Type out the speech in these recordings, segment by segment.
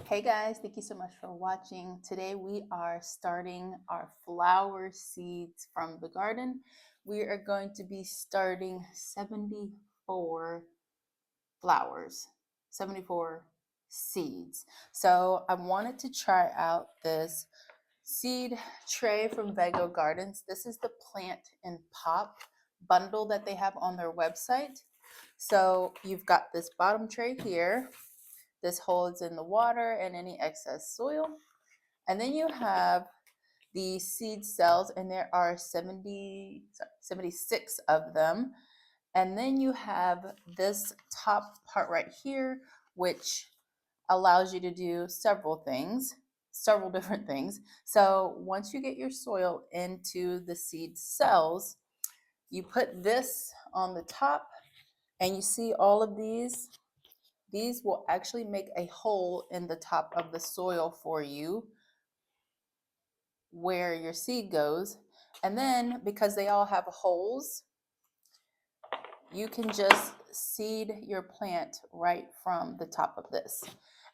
Hey guys, thank you so much for watching. Today we are starting our flower seeds from the garden. We are going to be starting 74 flowers, 74 seeds. So I wanted to try out this seed tray from Vego Gardens. This is the plant and pop bundle that they have on their website. So you've got this bottom tray here. This holds in the water and any excess soil. And then you have the seed cells, and there are 76 of them. And then you have this top part right here, which allows you to do several different things. So once you get your soil into the seed cells, you put this on the top, and you see all of these will actually make a hole in the top of the soil for you where your seed goes. And then because they all have holes, you can just seed your plant right from the top of this.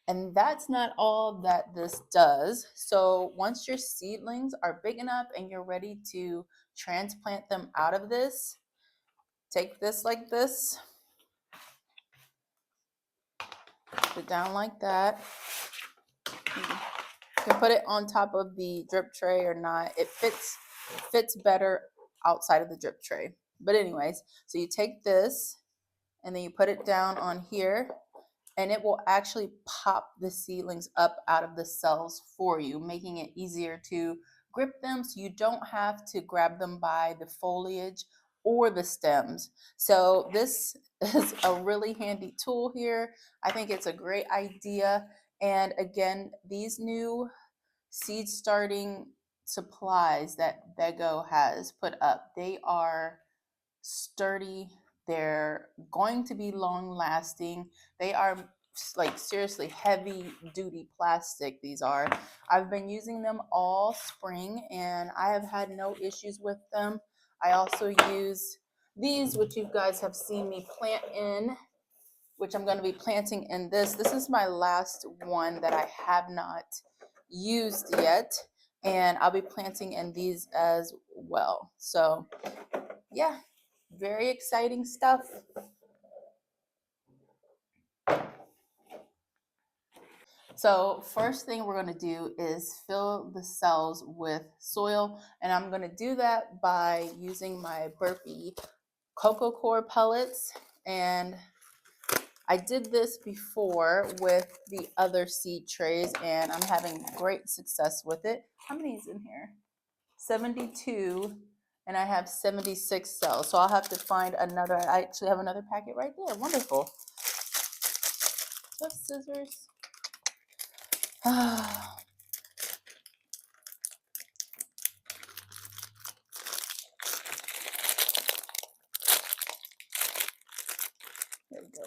And that's not all that this does. So once your seedlings are big enough and you're ready to transplant them out of this, take this like this, put it down like that. You can put it on top of the drip tray or not. It fits better outside of the drip tray. But anyways, so you take this and then you put it down on here, and it will actually pop the seedlings up out of the cells for you, making it easier to grip them so you don't have to grab them by the foliage or the stems. So this is a really handy tool here. I think it's a great idea. And again, these new seed starting supplies that Vego has put up, they are sturdy. They're going to be long lasting. They are like seriously heavy duty plastic. These are. I've been using them all spring and I have had no issues with them. I also use these, which you guys have seen me plant in, which I'm going to be planting in this. This is my last one that I have not used yet, and I'll be planting in these as well. So yeah, very exciting stuff. So first thing we're going to do is fill the cells with soil, and I'm going to do that by using my Burpee cocoa core pellets. And I did this before with the other seed trays and I'm having great success with it. How many is in here? 72, and I have 76 cells. So I'll have to find another. I actually have another packet right there. Wonderful. Just scissors. There we go.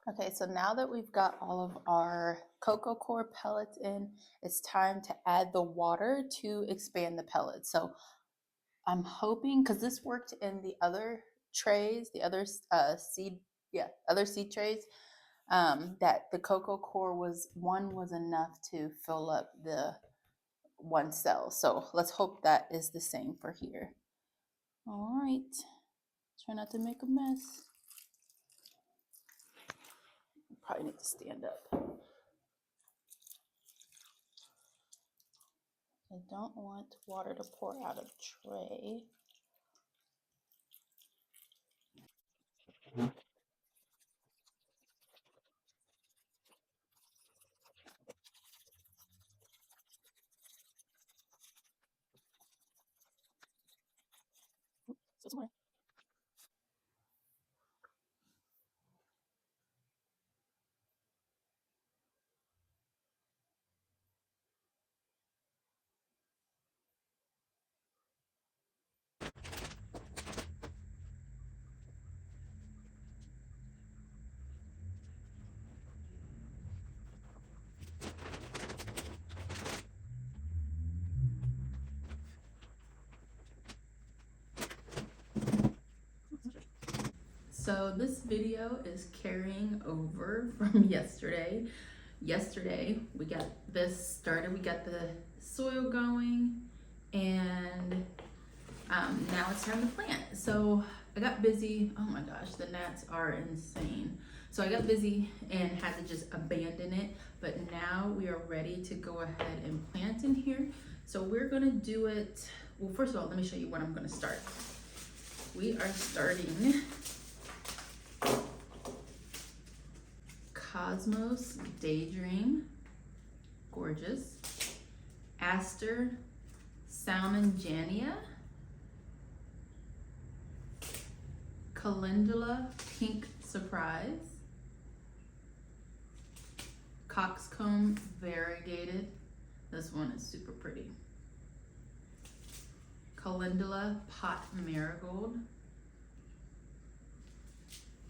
Okay, so now that we've got all of our cocoa core pellets in, it's time to add the water to expand the pellets. So I'm hoping, because this worked in the other trays, the other other seed trays, that the cocoa core was enough to fill up the one cell. So let's hope that is the same for here. All right, try not to make a mess. Probably need to stand up. I don't want water to pour out of tray. So this video is carrying over from yesterday. Yesterday we got this started, we got the soil going, and now it's time to plant. So I got busy. Oh my gosh, the gnats are insane. So I got busy and had to just abandon it, but now we are ready to go ahead and plant in here. So we're gonna do it, well, first of all, let me show you what I'm gonna start. We are starting Cosmos Daydream, gorgeous. Aster Salmonjania, Calendula Pink Surprise, Coxcomb Variegated, this one is super pretty. Calendula Pot Marigold,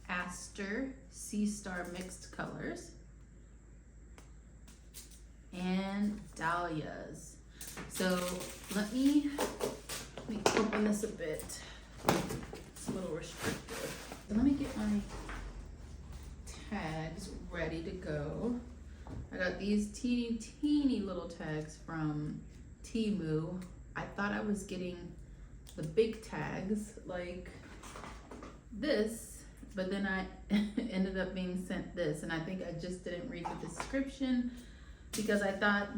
Aster Sea Star Mixed Colors, and Dahlias. So let me open this a bit. It's a little restrictive. So let me get my tags ready to go. I got these teeny little tags from Temu. I thought I was getting the big tags like this, but then I ended up being sent this, and I think I just didn't read the description because I thought,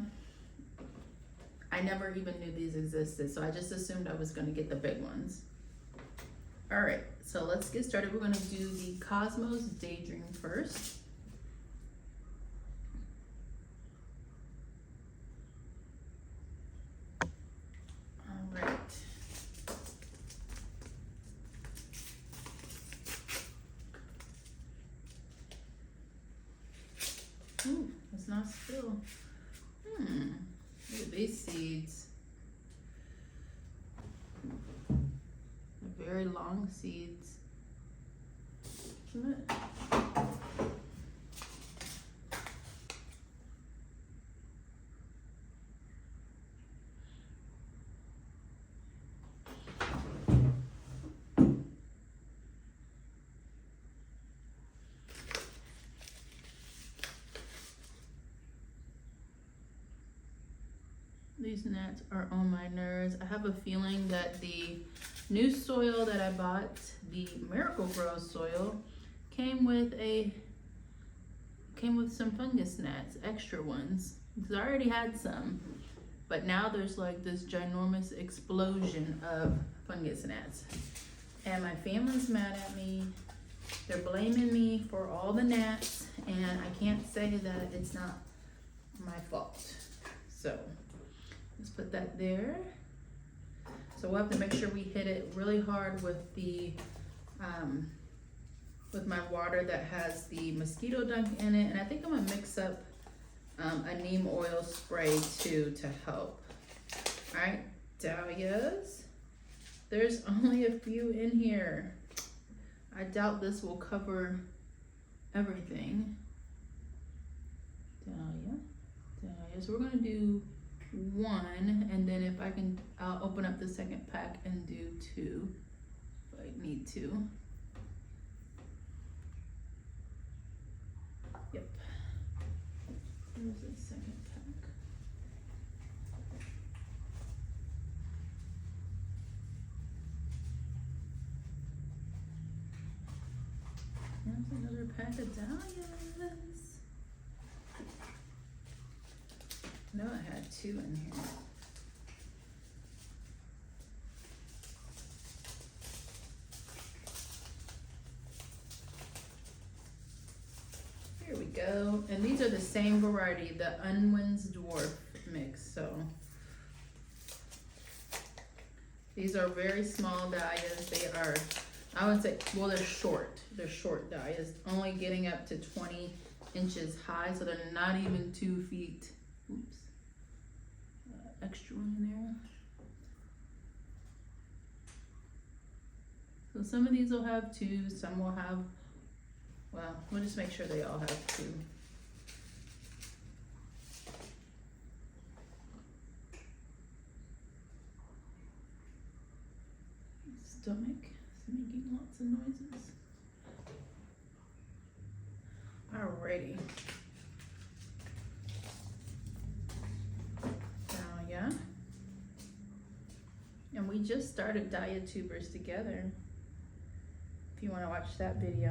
I never even knew these existed, so I just assumed I was gonna get the big ones. All right, so let's get started. We're gonna do the Cosmos Daydream first. All right. Ooh, it's not still. Look at these seeds. They're very long seeds. Isn't it? These gnats are on my nerves. I have a feeling that the new soil that I bought, the Miracle Grow soil, came with some fungus gnats, extra ones. Because I already had some, but now there's like this ginormous explosion of fungus gnats. And my family's mad at me. They're blaming me for all the gnats, and I can't say that it's not my fault. So let's put that there. So we'll have to make sure we hit it really hard with the with my water that has the mosquito dunk in it, and I think I'm gonna mix up a neem oil spray too to help. All right, dahlias. There's only a few in here. I doubt this will cover everything. Dahlia. So we're gonna do one, and then if I can, I'll open up the second pack and do two if I need to. Yep. There's the second pack. There's another pack of dahlias. No, I had two in here. Here we go. And these are the same variety, the Unwin's Dwarf mix. So These are very small dahlias. They are, I would say, well, they're short. They're short dahlias, only getting up to 20 inches high, so they're not even 2 feet. Oops. Extra one in there. So some of these will have 2, some will have, well, we'll just make sure they all have 2. Stomach is making lots of noises. Alrighty. Dahlia. And we just started Dahlia tubers together. If you want to watch that video.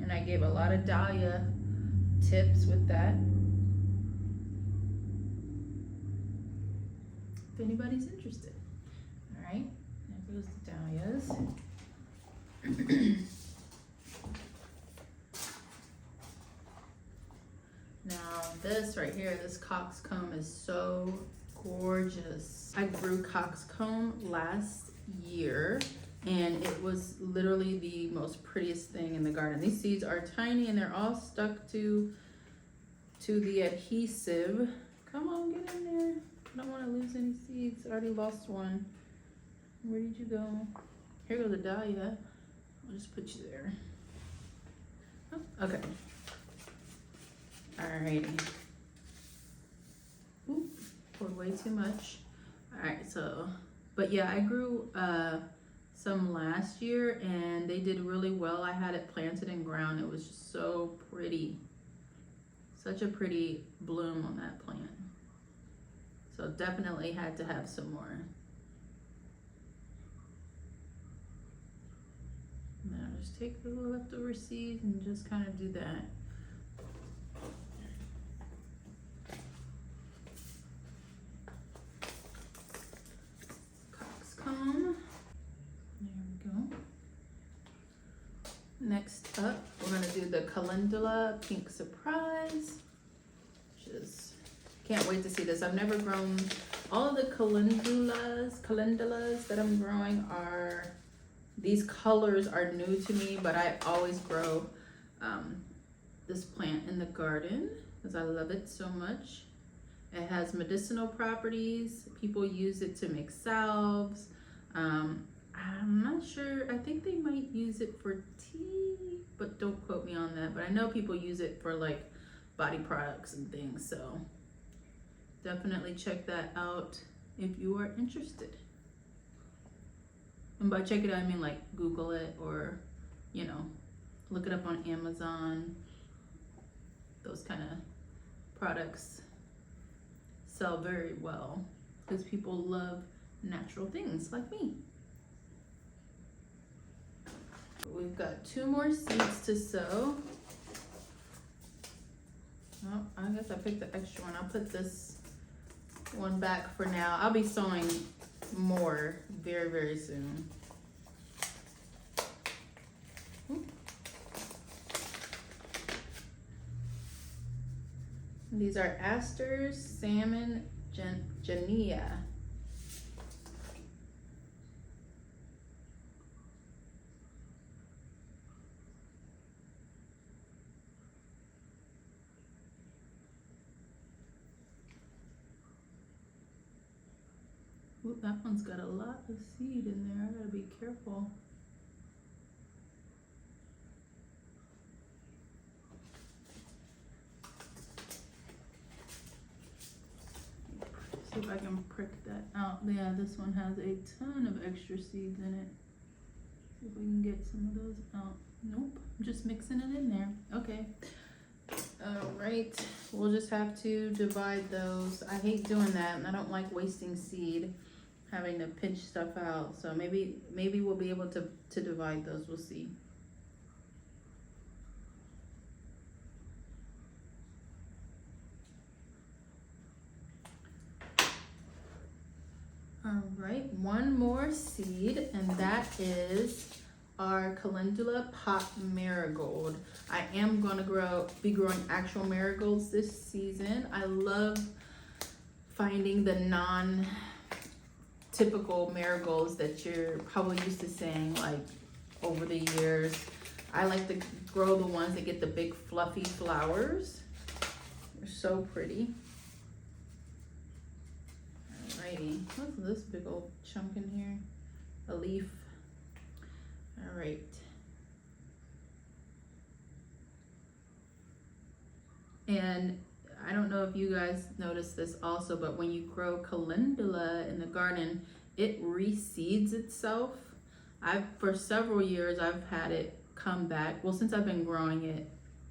And I gave a lot of Dahlia tips with that. If anybody's interested. Alright. There goes the dahlias. Now this right here, this coxcomb is so gorgeous. I grew coxcomb last year and it was literally the most prettiest thing in the garden. These seeds are tiny and they're all stuck to the adhesive. Come on, get in there. I don't want to lose any seeds. I already lost one. Where did you go? Here goes the dahlia. I'll just put you there. Oh, okay. Alrighty. Oop, poured way too much. Alright, so, but yeah, I grew some last year and they did really well. I had it planted in ground. It was just so pretty. Such a pretty bloom on that plant. So definitely had to have some more. Now just take the leftover seeds and just kind of do that. Coxcomb. There we go. Next up, we're gonna do the calendula pink surprise, which is, can't wait to see this. I've never grown, all of the calendulas that I'm growing are, these colors are new to me, but I always grow this plant in the garden because I love it so much. It has medicinal properties. People use it to make salves. I'm not sure, I think they might use it for tea, but don't quote me on that. But I know people use it for like body products and things, so definitely check that out if you are interested. And by check it out, I mean like Google it or, you know, look it up on Amazon. Those kind of products sell very well because people love natural things like me. We've got 2 more seeds to sow. Oh, I guess I picked the extra one. I'll put this one back for now. I'll be sowing more very, very soon. These are asters, salmon, genia. Ooh, that one's got a lot of seed in there. I gotta be careful. See if I can prick that out. Yeah, this one has a ton of extra seeds in it. See if we can get some of those out. Nope, I'm just mixing it in there. Okay. All right, we'll just have to divide those. I hate doing that, and I don't like wasting seed, having to pinch stuff out. So maybe we'll be able to divide those. We'll see. All right, one more seed, and that is our calendula pot marigold. I am gonna be growing actual marigolds this season. I love finding the non-typical typical marigolds that you're probably used to seeing like over the years. I like to grow the ones that get the big fluffy flowers. They're so pretty. Alrighty, what's this big old chunk in here? A leaf. All right. And I don't know if you guys noticed this also, but when you grow calendula in the garden, it reseeds itself. For several years, I've had it come back. Well, since I've been growing it,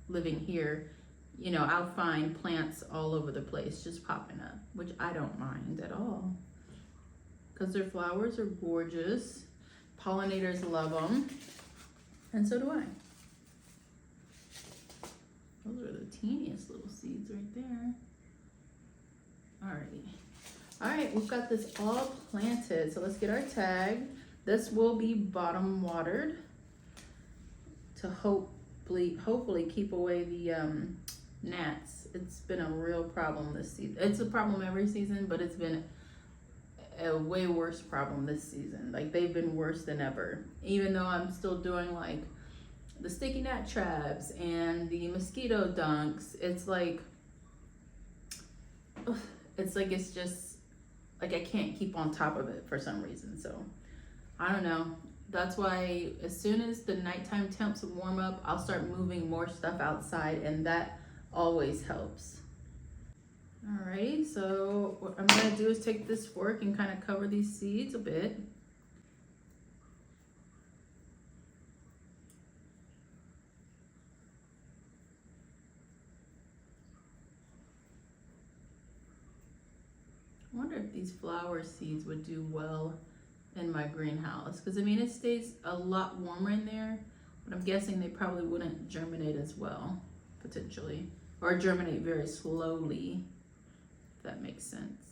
living here, you know, I'll find plants all over the place just popping up, which I don't mind at all because their flowers are gorgeous. Pollinators love them, and so do I. Those are the teeniest little seeds right there. Alrighty. Alright, we've got this all planted. So let's get our tag. This will be bottom watered to hopefully keep away the gnats. It's been a real problem this season. It's a problem every season, but it's been a way worse problem this season. Like, they've been worse than ever. Even though I'm still doing like the sticky gnat traps and the mosquito dunks, it's just like I can't keep on top of it for some reason. So I don't know. That's why as soon as the nighttime temps warm up, I'll start moving more stuff outside, and that always helps. Alrighty, so what I'm gonna do is take this fork and kind of cover these seeds a bit. I wonder if these flower seeds would do well in my greenhouse, because I mean it stays a lot warmer in there, but I'm guessing they probably wouldn't germinate as well, potentially, or germinate very slowly, if that makes sense.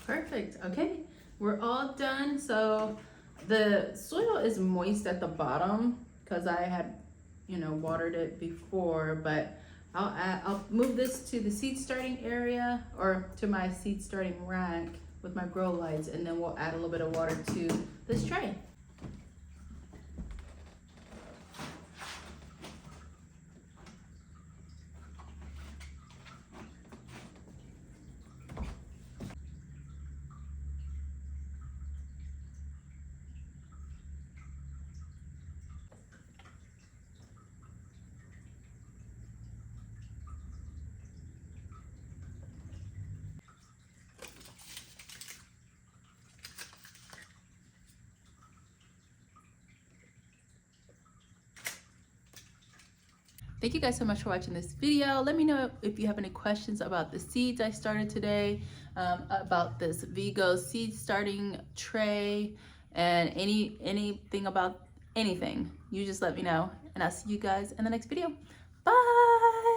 Perfect. Okay, we're all done. So the soil is moist at the bottom because I had, you know, watered it before, but I'll move this to the seed starting area, or to my seed starting rack with my grow lights, and then we'll add a little bit of water to this tray. Thank you guys so much for watching this video. Let me know if you have any questions about the seeds I started today, about this Vego seed starting tray, and anything about anything. You just let me know, and I'll see you guys in the next video. Bye!